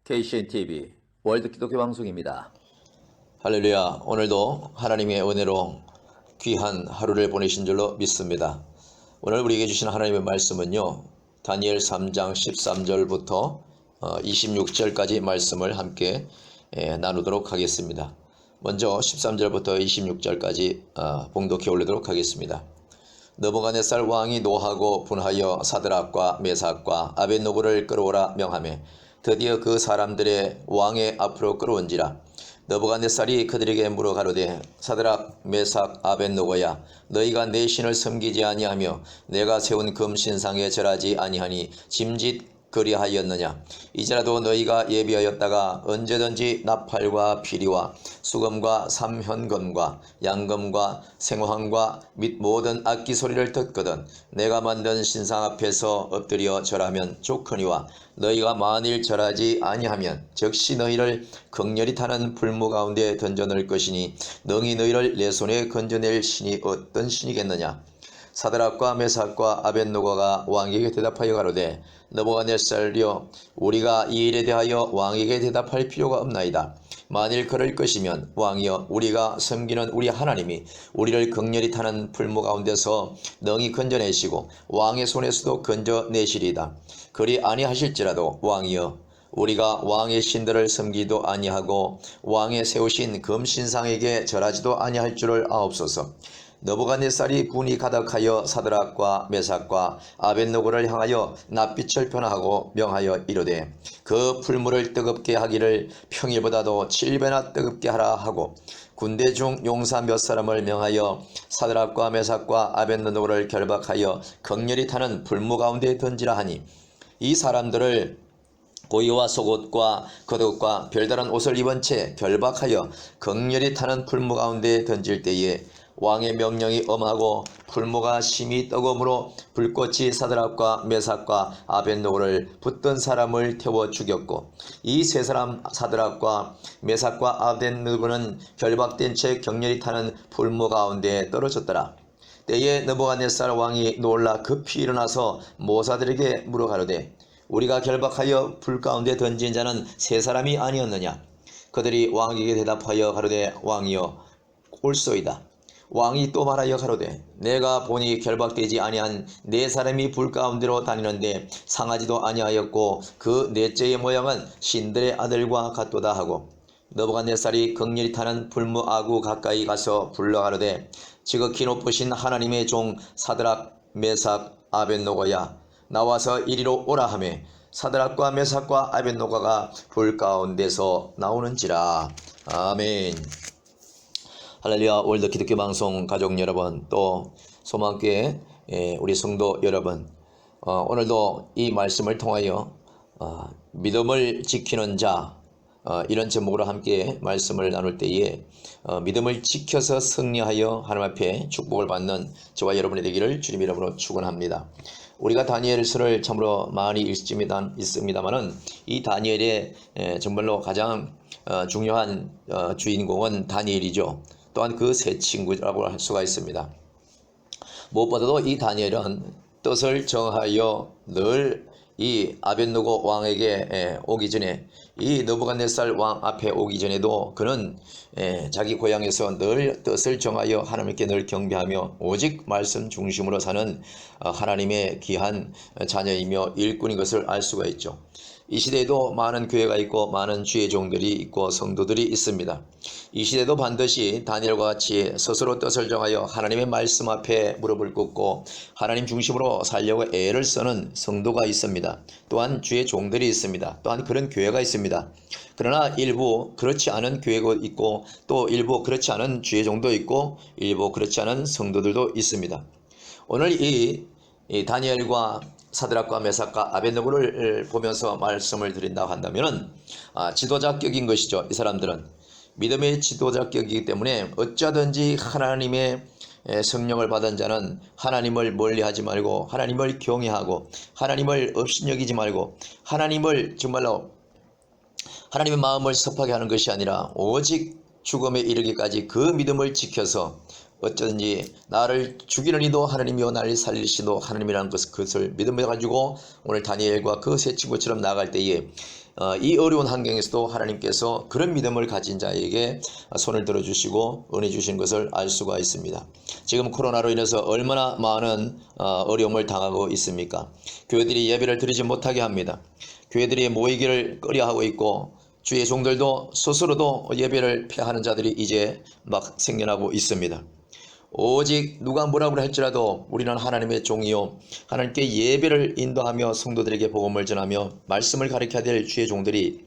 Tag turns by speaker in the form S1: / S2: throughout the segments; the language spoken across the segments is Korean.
S1: KCNTV 월드 기독교 방송입니다.
S2: 할렐루야. 오늘도 하나님의 은혜로 귀한 하루를 보내신 줄로 믿습니다. 오늘 우리에게 주신 하나님의 말씀은요, 다니엘 3장 13절부터 26절까지 말씀을 함께 나누도록 하겠습니다. 먼저 13절부터 26절까지 봉독해 올리도록 하겠습니다. 느부갓네살 왕이 노하고 분하여 사드락과 메삭과 아벳노고를 끌어오라 명하매 드디어 그 사람들의 왕의 앞으로 끌어온지라. 느부갓네살이 그들에게 물어 가로되 사드락 메삭 아벳노고야, 너희가 내 신을 섬기지 아니하며 내가 세운 금신상에 절하지 아니하니 짐짓 그리하였느냐. 이제라도 너희가 예비하였다가 언제든지 나팔과 피리와 수금과 삼현금과 양금과 생황과 및 모든 악기 소리를 듣거든 내가 만든 신상 앞에서 엎드려 절하면 좋거니와 너희가 만일 절하지 아니하면 즉시 너희를 극렬히 타는 불무 가운데 던져 넣을 것이니 능히 너희를 내 손에 건져낼 신이 어떤 신이겠느냐. 사드락과 메삭과 아벳노고가 왕에게 대답하여 가로되 느부갓네살이여, 우리가 이 일에 대하여 왕에게 대답할 필요가 없나이다. 만일 그럴 것이면 왕이여, 우리가 섬기는 우리 하나님이 우리를 극렬히 타는 불무 가운데서 능히 건져내시고 왕의 손에서도 건져내시리이다. 그리 아니하실지라도 왕이여, 우리가 왕의 신들을 섬기도 아니하고 왕의 세우신 금신상에게 절하지도 아니할 줄을 아옵소서. 느부갓네살이 분이 가득하여 사드락과 메삭과 아벳노고를 향하여 낯빛을 변화하고 명하여 이르되 그 풀물을 뜨겁게 하기를 평일보다도 7배나 뜨겁게 하라 하고 군대 중 용사 몇 사람을 명하여 사드락과 메삭과 아벳노고를 결박하여 극렬히 타는 불무 가운데 던지라 하니 이 사람들을 고이와 속옷과 겉옷과 별다른 옷을 입은 채 결박하여 극렬히 타는 풀무 가운데 던질 때에 왕의 명령이 엄하고 풀무가 심히 뜨거움으로 불꽃이 사드락과 메삭과 아벳노고를 붙든 사람을 태워 죽였고 이 세 사람 사드락과 메삭과 아벳노고는 결박된 채 격렬히 타는 풀무 가운데 떨어졌더라. 때에 느부갓네살 왕이 놀라 급히 일어나서 모사들에게 물어 가로되 우리가 결박하여 불 가운데 던진 자는 세 사람이 아니었느냐. 그들이 왕에게 대답하여 가로되 왕이여, 옳소이다. 왕이 또 말하여 가로되 내가 보니 결박되지 아니한 네 사람이 불 가운데로 다니는데 상하지도 아니하였고 그 넷째의 모양은 신들의 아들과 같도다 하고 느부갓네살이 극렬히 타는 불무 아구 가까이 가서 불러 가로되 지극히 높으신 하나님의 종 사드락 메삭 아벳노고야, 나와서 이리로 오라 하매 사드락과 메삭과 아벳노고가 불 가운데서 나오는지라. 아멘. 할렐루야. 월드 기독교 방송 가족 여러분, 또 소망교회 우리 성도 여러분, 오늘도 이 말씀을 통하여 믿음을 지키는 자, 이런 제목으로 함께 말씀을 나눌 때에 믿음을 지켜서 승리하여 하나님 앞에 축복을 받는 저와 여러분이 되기를 주님 이름으로 축원합니다. 우리가 다니엘서를 참으로 많이 있습니다만은 이 다니엘의 정말로 가장 중요한 주인공은 다니엘이죠. 또한 그 세 친구라고 할 수가 있습니다. 무엇보다도 이 다니엘은 뜻을 정하여 늘 이 아벳노고 왕에게 오기 전에, 이 느부갓네살 왕 앞에 오기 전에도 그는 자기 고향에서 늘 뜻을 정하여 하나님께 늘 경배하며 오직 말씀 중심으로 사는 하나님의 귀한 자녀이며 일꾼인 것을 알 수가 있죠. 이 시대에도 많은 교회가 있고 많은 주의 종들이 있고 성도들이 있습니다. 이 시대도 반드시 다니엘과 같이 스스로 뜻을 정하여 하나님의 말씀 앞에 무릎을 꿇고 하나님 중심으로 살려고 애를 쓰는 성도가 있습니다. 또한 주의 종들이 있습니다. 또한 그런 교회가 있습니다. 그러나 일부 그렇지 않은 교회가 있고 또 일부 그렇지 않은 주의 종도 있고 일부 그렇지 않은 성도들도 있습니다. 오늘 이 다니엘과 사드락과 메삭과 아벳노고를 보면서 말씀을 드린다고 한다면 지도자격인 것이죠. 이 사람들은 믿음의 지도자격이기 때문에 어쩌든지 하나님의 성령을 받은 자는 하나님을 멀리하지 말고 하나님을 경외하고 하나님을 업신여기지 말고 하나님을 정말로 하나님의 마음을 섭하게 하는 것이 아니라 오직 죽음에 이르기까지 그 믿음을 지켜서 어쩌든지 나를 죽이는 이도 하나님이요 나를 살리시도 하나님이라는 그것을 믿음을 가지고 오늘 다니엘과 그 세 친구처럼 나아갈 때에 이 어려운 환경에서도 하나님께서 그런 믿음을 가진 자에게 손을 들어주시고 은혜 주신 것을 알 수가 있습니다. 지금 코로나로 인해서 얼마나 많은 어려움을 당하고 있습니까? 교회들이 예배를 드리지 못하게 합니다. 교회들이 모이기를 꺼려하고 있고 주의 종들도 스스로도 예배를 폐하는 자들이 이제 막 생겨나고 있습니다. 오직 누가 뭐라고 할지라도 우리는 하나님의 종이요 하나님께 예배를 인도하며 성도들에게 복음을 전하며 말씀을 가르쳐야 될 주의 종들이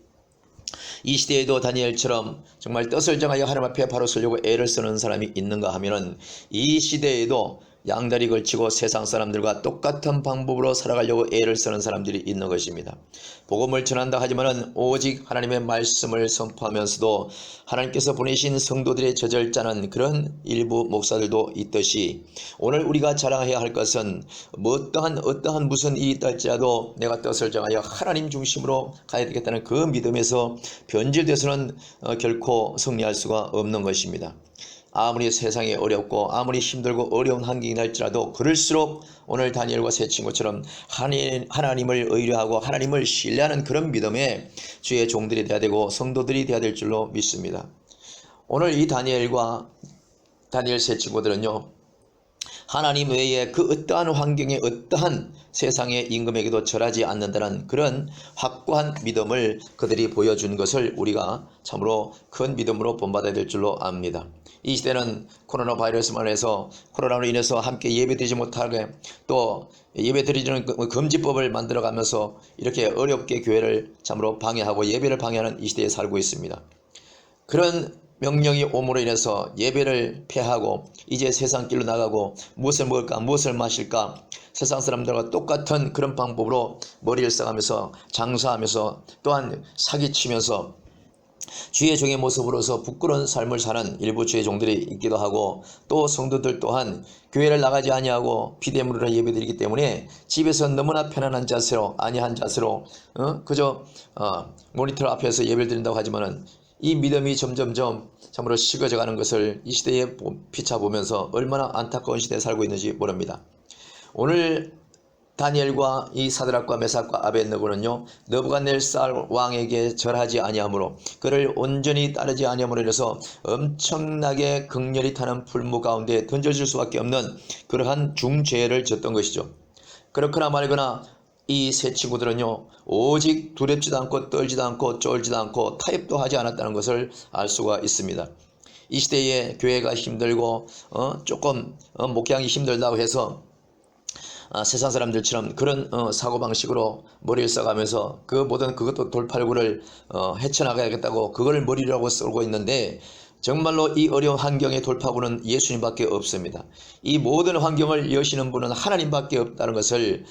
S2: 이 시대에도 다니엘처럼 정말 뜻을 정하여 하나님 앞에 바로 서려고 애를 쓰는 사람이 있는가 하면은 이 시대에도 양다리 걸치고 세상 사람들과 똑같은 방법으로 살아가려고 애를 쓰는 사람들이 있는 것입니다. 복음을 전한다 하지만은 오직 하나님의 말씀을 선포하면서도 하나님께서 보내신 성도들의 저절자는 그런 일부 목사들도 있듯이 오늘 우리가 자랑해야 할 것은 어떠한 무슨 일이 있다 할지라도 내가 뜻을 정하여 하나님 중심으로 가야 되겠다는 그 믿음에서 변질돼서는 결코 승리할 수가 없는 것입니다. 아무리 세상이 어렵고 아무리 힘들고 어려운 환경이 날지라도 그럴수록 오늘 다니엘과 세 친구처럼 하나님을 의뢰하고 하나님을 신뢰하는 그런 믿음에 주의 종들이 되어야 되고 성도들이 되어야 될 줄로 믿습니다. 오늘 이 다니엘 세 친구들은요 하나님 외에 그 어떠한 환경에 어떠한 세상의 임금에게도 절하지 않는다는 그런 확고한 믿음을 그들이 보여준 것을 우리가 참으로 큰 믿음으로 본받아야 될 줄로 압니다. 이 시대는 코로나 바이러스만 해서 코로나로 인해서 함께 예배드리지 못하게 또 예배드리는 금지법을 만들어가면서 이렇게 어렵게 교회를 참으로 방해하고 예배를 방해하는 이 시대에 살고 있습니다. 그런 명령이 오므로 인해서 예배를 폐하고 이제 세상 길로 나가고 무엇을 먹을까 무엇을 마실까 세상 사람들과 똑같은 그런 방법으로 머리를 써가면서 장사하면서 또한 사기치면서 주의 종의 모습으로서 부끄러운 삶을 사는 일부 주의 종들이 있기도 하고 또 성도들 또한 교회를 나가지 아니하고 비대면으로 예배드리기 때문에 집에서 너무나 편안한 자세로 안이한 자세로 그저 모니터 앞에서 예배를 드린다고 하지만은 이 믿음이 점점점 참으로 식어져가는 것을 이 시대에 피차보면서 얼마나 안타까운 시대에 살고 있는지 모릅니다. 오늘 다니엘과 이 사드락과 메삭과 아벳느고는요 느부갓네살 왕에게 절하지 아니하므로 그를 온전히 따르지 아니함으로 인해서 엄청나게 극렬히 타는 풀무 가운데 던져질 수밖에 없는 그러한 중죄를 졌던 것이죠. 그렇거나 말거나 이 세 친구들은요 오직 두렵지도 않고 떨지도 않고 쫄지도 않고 타협도 하지 않았다는 것을 알 수가 있습니다. 이 시대에 교회가 힘들고 조금 목회하기 힘들다고 해서 세상 사람들처럼 그런 사고방식으로 머리를 써가면서 그 모든 그것도 돌팔구를 헤쳐나가야겠다고 그걸 머리라고 쓰고 있는데 정말로 이 어려운 환경의 돌파구는 예수님밖에 없습니다. 이 모든 환경을 여시는 분은 하나님밖에 없다는 것을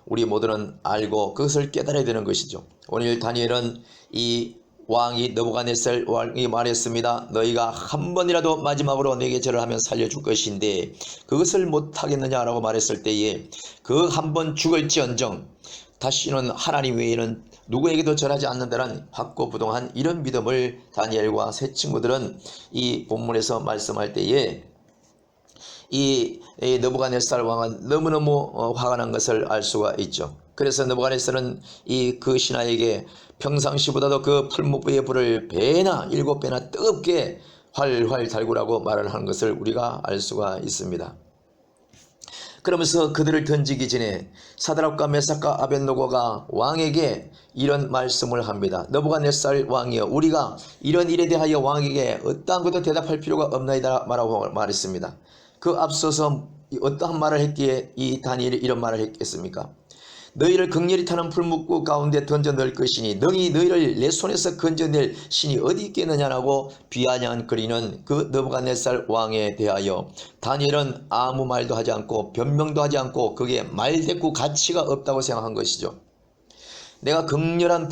S2: 우리 모두는 알고 그것을 깨달아야 되는 것이죠. 오늘 다니엘은 이 왕이 느부갓네살 왕이 말했습니다. 너희가 한 번이라도 마지막으로 내게 절을 하면 살려줄 것인데 그것을 못하겠느냐라고 말했을 때에 그 한 번 죽을지언정 다시는 하나님 외에는 누구에게도 절하지 않는다는 확고부동한 이런 믿음을 다니엘과 세 친구들은 이 본문에서 말씀할 때에 이 느부갓네살 왕은 너무너무 화가 난 것을 알 수가 있죠. 그래서 느부갓네살은 그 신하에게 평상시보다도 그 풀무부의 불을 배나 7배나 뜨겁게 활활 달구라고 말을 하는 것을 우리가 알 수가 있습니다. 그러면서 그들을 던지기 전에 사드락과 메삭과 아벳느고가 왕에게 이런 말씀을 합니다. 느부갓네살 왕이여 우리가 이런 일에 대하여 왕에게 어떠한 것도 대답할 필요가 없나이다 라고 말했습니다. 그 앞서서 어떠한 말을 했기에 이 다니엘이 이런 말을 했겠습니까? 너희를 극렬히 타는 풀무구 가운데 던져 넣을 것이니 너희를 내 손에서 건져낼 신이 어디 있겠느냐라고 비아냥거리는 그 느부갓네살 왕에 대하여 다니엘은 아무 말도 하지 않고 변명도 하지 않고 그게 말대꾸 가치가 없다고 생각한 것이죠. 내가 극렬한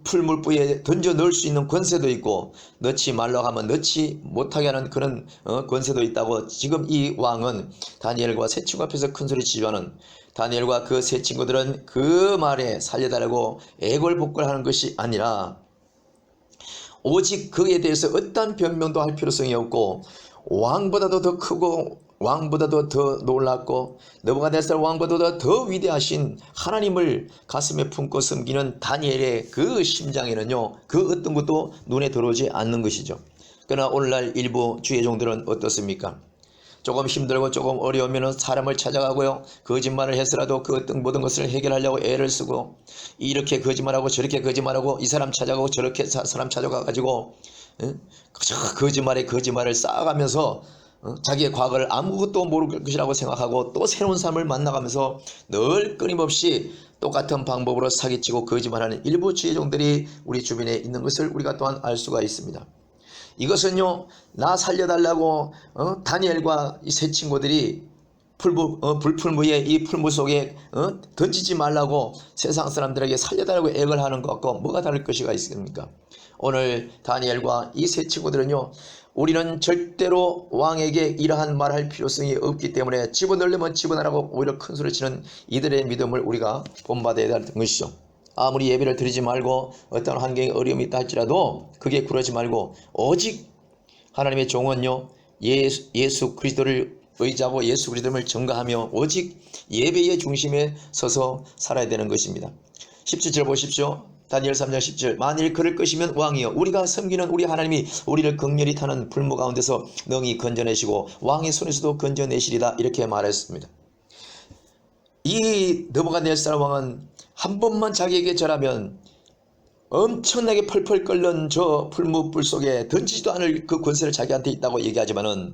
S2: 풀물부에 던져 넣을 수 있는 권세도 있고 넣지 말라고 하면 넣지 못하게 하는 그런 권세도 있다고 지금 이 왕은 다니엘과 세 친구 앞에서 큰소리 치지만은 다니엘과 그 세 친구들은 그 말에 살려달라고 애걸복걸하는 것이 아니라 오직 그에 대해서 어떠한 변명도 할 필요성이 없고 왕보다도 더 크고 왕보다도 더 놀랍고 느부갓네살 왕보다도 더 위대하신 하나님을 가슴에 품고 섬기는 다니엘의 그 심장에는요, 그 어떤 것도 눈에 들어오지 않는 것이죠. 그러나 오늘날 일부 주의 종들은 어떻습니까? 조금 힘들고 조금 어려우면 사람을 찾아가고요, 거짓말을 해서라도 그 어떤 모든 것을 해결하려고 애를 쓰고, 이렇게 거짓말하고 저렇게 거짓말하고 이 사람 찾아가고 저렇게 사람 찾아가가지고 거짓말에 거짓말을 쌓아가면서 자기의 과거를 아무것도 모를 것이라고 생각하고 또 새로운 사람을 만나가면서 늘 끊임없이 똑같은 방법으로 사기치고 거짓말하는 일부 지혜종들이 우리 주변에 있는 것을 우리가 또한 알 수가 있습니다. 이것은요, 나 살려달라고 다니엘과 이 세 친구들이 불풀무에 이 풀무 속에 던지지 말라고 세상 사람들에게 살려달라고 애걸 하는 것과 뭐가 다를 것이가 있습니까? 오늘 다니엘과 이 세 친구들은요, 우리는 절대로 왕에게 이러한 말할 필요성이 없기 때문에 집어넣으려면 집어넣으라고 오히려 큰 소리 치는 이들의 믿음을 우리가 본받아야 되는 것이죠. 아무리 예배를 드리지 말고 어떤 환경에 어려움이 있다 할지라도 그게 그러지 말고 오직 하나님의 종은요, 예수 그리스도를 의지하고 예수 그리스도를 증거하며 오직 예배의 중심에 서서 살아야 되는 것입니다. 17절 보십시오. 다니엘 3장 10절. 만일 그럴 것이면 왕이여, 우리가 섬기는 우리 하나님이 우리를 극렬히 타는 불무 가운데서 능히 건져내시고 왕의 손에서도 건져내시리다, 이렇게 말했습니다. 이 느부갓네살 왕은 한 번만 자기에게 절하면 엄청나게 펄펄 끓는 저 풀무불 속에 던지지도 않을 그 권세를 자기한테 있다고 얘기하지만은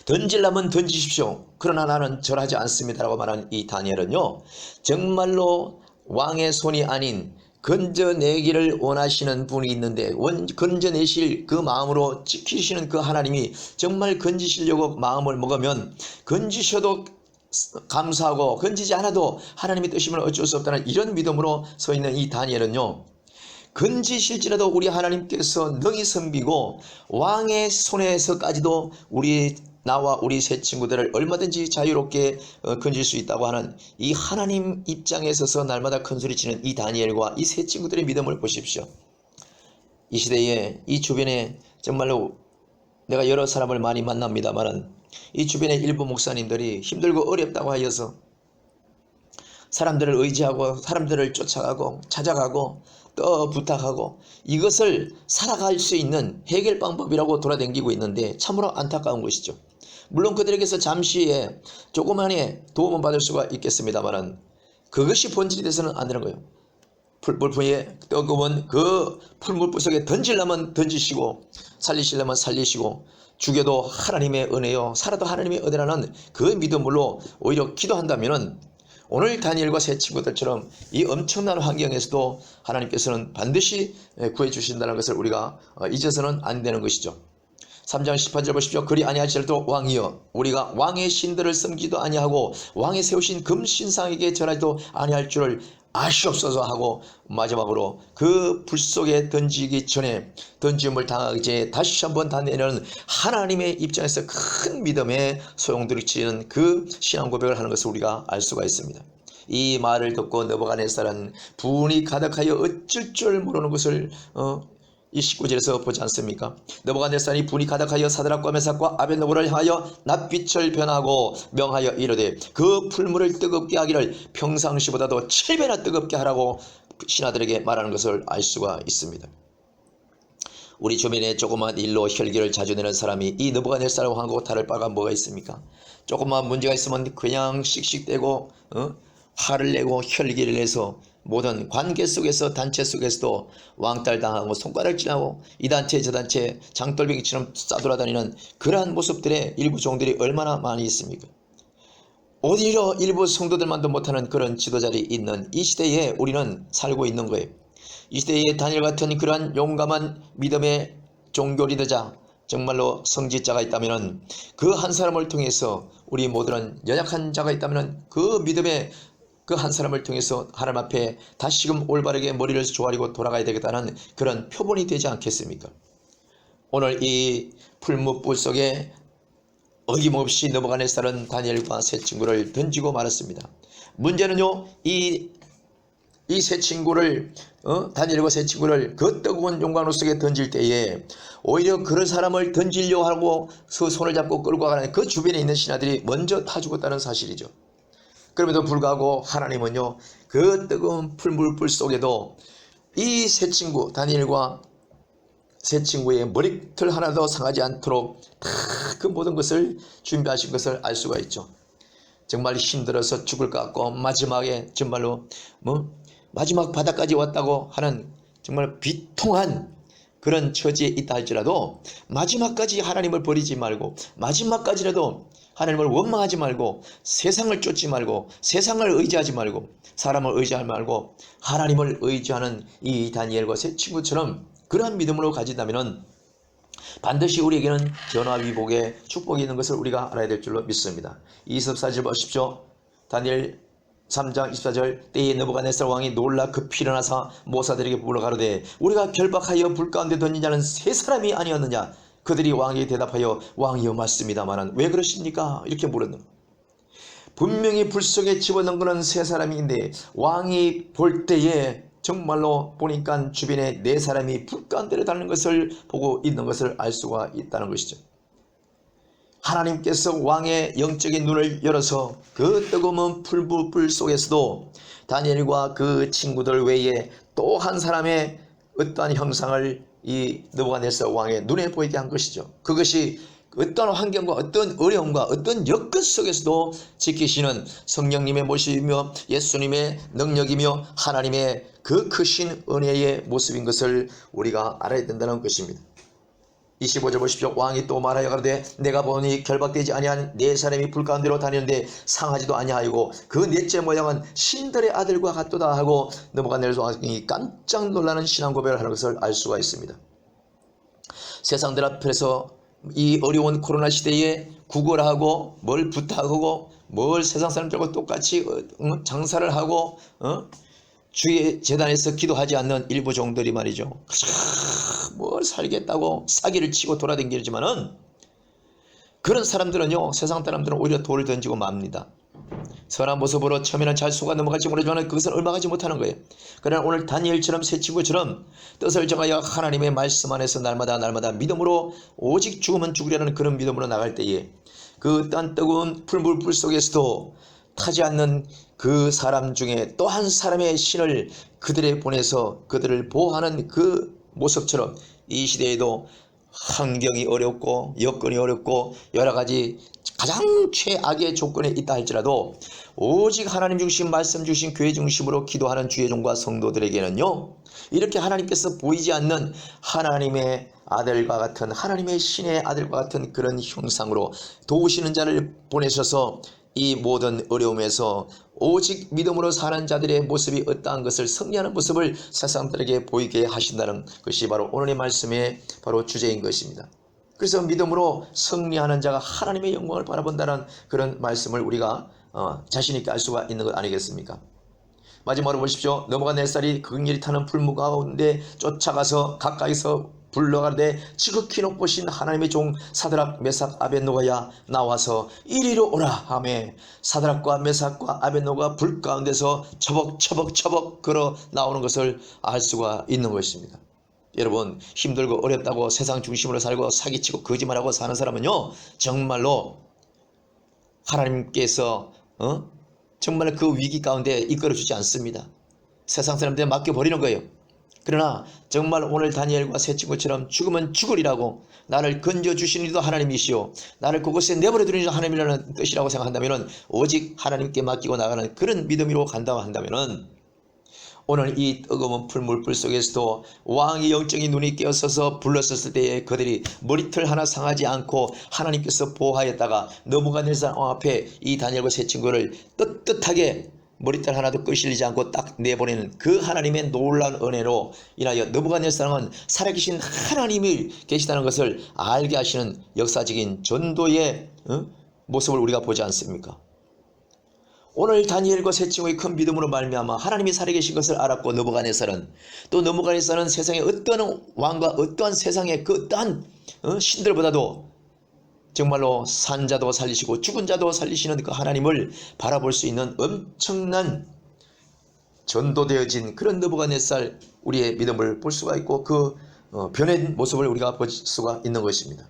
S2: 던질라면 던지십시오, 그러나 나는 절하지 않습니다라고 말한 이 다니엘은요, 정말로 왕의 손이 아닌 건져내기를 원하시는 분이 있는데 건져내실 그 마음으로 지키시는 그 하나님이 정말 건지시려고 마음을 먹으면 건지셔도 감사하고 건지지 않아도 하나님의 뜻이면 어쩔 수 없다는 이런 믿음으로 서 있는 이 다니엘은요, 건지실지라도 우리 하나님께서 능히 섬기고 왕의 손에서까지도 나와 우리 세 친구들을 얼마든지 자유롭게 건질 수 있다고 하는 이 하나님 입장에 서서 날마다 큰소리치는 이 다니엘과 이 세 친구들의 믿음을 보십시오. 이 시대에 이 주변에 정말로 내가 여러 사람을 많이 만납니다만 이 주변의 일부 목사님들이 힘들고 어렵다고 하여서 사람들을 의지하고 사람들을 쫓아가고 찾아가고 또 부탁하고 이것을 살아갈 수 있는 해결 방법이라고 돌아다니고 있는데 참으로 안타까운 것이죠. 물론 그들에게서 잠시의 조그만의 도움은 받을 수가 있겠습니다만 그것이 본질이 돼서는 안 되는 거예요. 풀물품에 뜨거운 그 풀물불 속에 던지려면 던지시고 살리시려면 살리시고 죽여도 하나님의 은혜요 살아도 하나님의 은혜라는 그 믿음으로 오히려 기도한다면은 오늘 다니엘과 세 친구들처럼 이 엄청난 환경에서도 하나님께서는 반드시 구해 주신다는 것을 우리가 잊어서는 안 되는 것이죠. 3장 18절 보십시오. 그리 아니하시더라도 왕이여, 우리가 왕의 신들을 섬기도 아니하고 왕의 세우신 금신상에게 절하지도 아니할 줄을 아시옵소서 하고 마지막으로 그 불 속에 던지기 전에 던짐을 당하기 전에 다시 한번 다니엘은 하나님의 입장에서 큰 믿음의 소용돌이치는 그 신앙 고백을 하는 것을 우리가 알 수가 있습니다. 이 말을 듣고 느부갓네살은 분이 가득하여 어쩔 줄 모르는 것을 이 19절에서 보지 않습니까? 느부갓네살이 분이 가득하여 사드락과 메삭과 아벳느고를 향하여 낯빛을 변하고 명하여 이르되 그 풀물을 뜨겁게 하기를 평상시보다도 7배나 뜨겁게 하라고 신하들에게 말하는 것을 알 수가 있습니다. 우리 주변에 조그만 일로 혈기를 자주 내는 사람이 이 느부갓네살 왕하고 다를 바가 뭐가 있습니까? 조그만 문제가 있으면 그냥 씩씩대고 화를 내고 혈기를 내서 모든 관계 속에서 단체 속에서도 왕따를 당하고 손가락질하고 이 단체 저 단체 장돌배기처럼 싸돌아다니는 그러한 모습들의 일부 종들이 얼마나 많이 있습니까? 오히려 일부 성도들만도 못하는 그런 지도자리 있는 이 시대에 우리는 살고 있는 거예요. 이 시대에 다니엘 같은 그러한 용감한 믿음의 종교 리더자, 정말로 성직자가 있다면 그 한 사람을 통해서 우리 모두는 연약한 자가 있다면 그 믿음의 그 한 사람을 통해서 하나님 앞에 다시금 올바르게 머리를 조아리고 돌아가야 되겠다는 그런 표본이 되지 않겠습니까? 오늘 이 풀무불 속에 어김없이 느부갓네살은 다니엘과 세 친구를 던지고 말았습니다. 문제는요, 이 세 친구를 다니엘과 세 친구를 그 뜨거운 용광로 속에 던질 때에 오히려 그런 사람을 던지려고 하고 그 손을 잡고 끌고 가는 그 주변에 있는 신하들이 먼저 타 죽었다는 사실이죠. 그럼에도 불구하고 하나님은요, 그 뜨거운 풀물불 속에도 이 세 친구 다니엘과 세 친구의 머리털 하나도 상하지 않도록 다 그 모든 것을 준비하신 것을 알 수가 있죠. 정말 힘들어서 죽을 것 같고 마지막에 정말로 마지막 바닥까지 왔다고 하는 정말 비통한 그런 처지에 있다 할지라도 마지막까지 하나님을 버리지 말고 마지막까지라도 하나님을 원망하지 말고 세상을 쫓지 말고 세상을 의지하지 말고 사람을 의지하지 말고 하나님을 의지하는 이 다니엘과 세 친구처럼 그러한 믿음으로 가진다면 반드시 우리에게는 전화위복의 축복이 있는 것을 우리가 알아야 될 줄로 믿습니다. 24절 보십시오. 다니엘 3장 24절 때에 느부갓네살 왕이 놀라 급히 일어나서 모사들에게 불러 가로되 우리가 결박하여 불 가운데 던진 자는 세 사람이 아니었느냐. 그들이 왕에게 대답하여 왕이여 맞습니다마는 왜 그러십니까? 이렇게 물었는. 분명히 불 속에 집어넣은 것은 세 사람인데 왕이 볼 때에 정말로 보니까 주변에 네 사람이 불 가운데로 다니는 것을 보고 있는 것을 알 수가 있다는 것이죠. 하나님께서 왕의 영적인 눈을 열어서 그 뜨거운 풀불 속에서도 다니엘과 그 친구들 외에 또 한 사람의 어떠한 형상을 이 느부갓네살 왕의 눈에 보이게 한 것이죠. 그것이 어떤 환경과 어떤 어려움과 어떤 여건 속에서도 지키시는 성령님의 모습이며 예수님의 능력이며 하나님의 그 크신 은혜의 모습인 것을 우리가 알아야 된다는 것입니다. 25절 보십시오. 왕이 또 말하여 가로되 내가 보니 결박되지 아니한 네 사람이 불 가운데로 다니는데 상하지도 아니하이고 그 넷째 모양은 신들의 아들과 같도다 하고 느부갓네살 왕이 깜짝 놀라는 신앙 고백을 하는 것을 알 수가 있습니다. 세상들 앞에서 이 어려운 코로나 시대에 구걸하고 뭘 부탁하고 뭘 세상 사람들과 똑같이 장사를 하고 주의 재단에서 기도하지 않는 일부 종들이 말이죠. 뭘 살겠다고 사기를 치고 돌아다니지만은 그런 사람들은요, 세상 사람들은 오히려 돌을 던지고 맙니다. 선한 모습으로 처음에는 잘 속아 넘어갈지 모르지만 그것은 얼마가지 못하는 거예요. 그러나 오늘 다니엘처럼 새 친구처럼 뜻을 정하여 하나님의 말씀 안에서 날마다 믿음으로 오직 죽으면 죽으려는 그런 믿음으로 나갈 때에 그 딴 뜨거운 풀불 속에서도 타지 않는 그 사람 중에 또 한 사람의 신을 그들에 보내서 그들을 보호하는 그 모습처럼 이 시대에도 환경이 어렵고 여건이 어렵고 여러가지 가장 최악의 조건에 있다 할지라도 오직 하나님 주신 말씀 주신 교회 중심으로 기도하는 주의 종과 성도들에게는요, 이렇게 하나님께서 보이지 않는 하나님의 아들과 같은 하나님의 신의 아들과 같은 그런 형상으로 도우시는 자를 보내셔서 이 모든 어려움에서 오직 믿음으로 사는 자들의 모습이 어떠한 것을 승리하는 모습을 세상들에게 보이게 하신다는 것이 바로 오늘의 말씀의 바로 주제인 것입니다. 그래서 믿음으로 승리하는 자가 하나님의 영광을 바라본다는 그런 말씀을 우리가 자신 있게 알 수가 있는 것 아니겠습니까? 마지막으로 보십시오. 느부갓네살이 극렬히 타는 불무 가운데 쫓아가서 가까이서 불러가되 지극히 높으신 하나님의 종 사드락 메삭 아벳노가야 나와서 이리로 오라 하매 사드락과 메삭과 아벳노가 불 가운데서 처벅 걸어 나오는 것을 알 수가 있는 것입니다. 여러분, 힘들고 어렵다고 세상 중심으로 살고 사기치고 거짓말하고 사는 사람은요, 정말로 하나님께서 정말 그 위기 가운데 이끌어주지 않습니다. 세상 사람들에 맡겨버리는 거예요. 그러나 정말 오늘 다니엘과 세 친구처럼 죽으면 죽으리라고 나를 건져주시는 이도 하나님이시오, 나를 그곳에 내버려두는 이도 하나님이라는 뜻이라고 생각한다면 오직 하나님께 맡기고 나가는 그런 믿음으로 간다고 한다면 오늘 이 뜨거운 풀물불 속에서도 왕의 영적인 눈이 깨어서서 불렀었을 때에 그들이 머리털 하나 상하지 않고 하나님께서 보호하였다가 느부갓네살 왕 앞에 이 다니엘과 세 친구를 떳떳하게 머리털 하나도 끄실리지 않고 딱 내보내는 그 하나님의 놀라운 은혜로 인하여 느부갓네살은 살아계신 하나님이 계시다는 것을 알게 하시는 역사적인 전도의 모습을 우리가 보지 않습니까? 오늘 다니엘과 세 친구의 큰 믿음으로 말미암아 하나님이 살아계신 것을 알았고 느부갓네살은 세상의 어떠한 왕과 어떠한 세상의 그 어떠한 신들보다도 정말로 산 자도 살리시고 죽은 자도 살리시는 그 하나님을 바라볼 수 있는 엄청난 전도되어진 그런 느부갓네살 우리의 믿음을 볼 수가 있고 그 변한 모습을 우리가 볼 수가 있는 것입니다.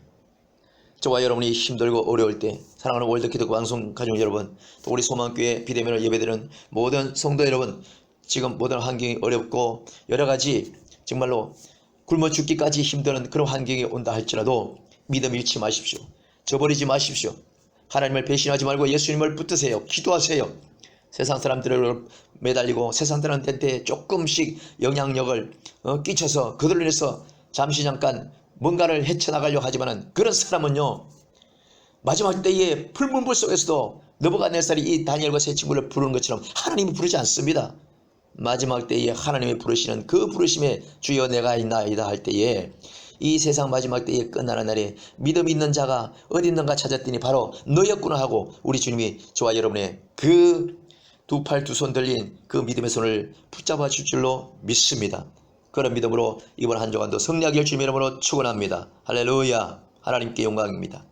S2: 저와 여러분이 힘들고 어려울 때 사랑하는 월드기독교 방송 가족 여러분, 또 우리 소망교회 비대면을 예배드리는 모든 성도 여러분, 지금 모든 환경이 어렵고 여러가지 정말로 굶어 죽기까지 힘드는 그런 환경이 온다 할지라도 믿음 잃지 마십시오. 저버리지 마십시오. 하나님을 배신하지 말고 예수님을 붙드세요. 기도하세요. 세상 사람들을 매달리고 세상 사람들한테 조금씩 영향력을 끼쳐서 그들로 인해서 잠시 잠깐 뭔가를 헤쳐나가려고 하지만은 그런 사람은요, 마지막 때에 불문불 속에서도 느부갓네살이 이 다니엘과 세 친구를 부르는 것처럼 하나님이 부르지 않습니다. 마지막 때에 하나님이 부르시는 그 부르심에 주여 내가 있나이다 할 때에 이 세상 마지막 때에 끝나는 날에 믿음 있는 자가 어디 있는가 찾았더니 바로 너였구나 하고 우리 주님이 저와 여러분의 그 두 팔 두 손 들린 그 믿음의 손을 붙잡아 줄 줄로 믿습니다. 그런 믿음으로 이번 한 주간도 승리하게 할 주님의 이름으로 축원합니다. 할렐루야. 하나님께 영광입니다.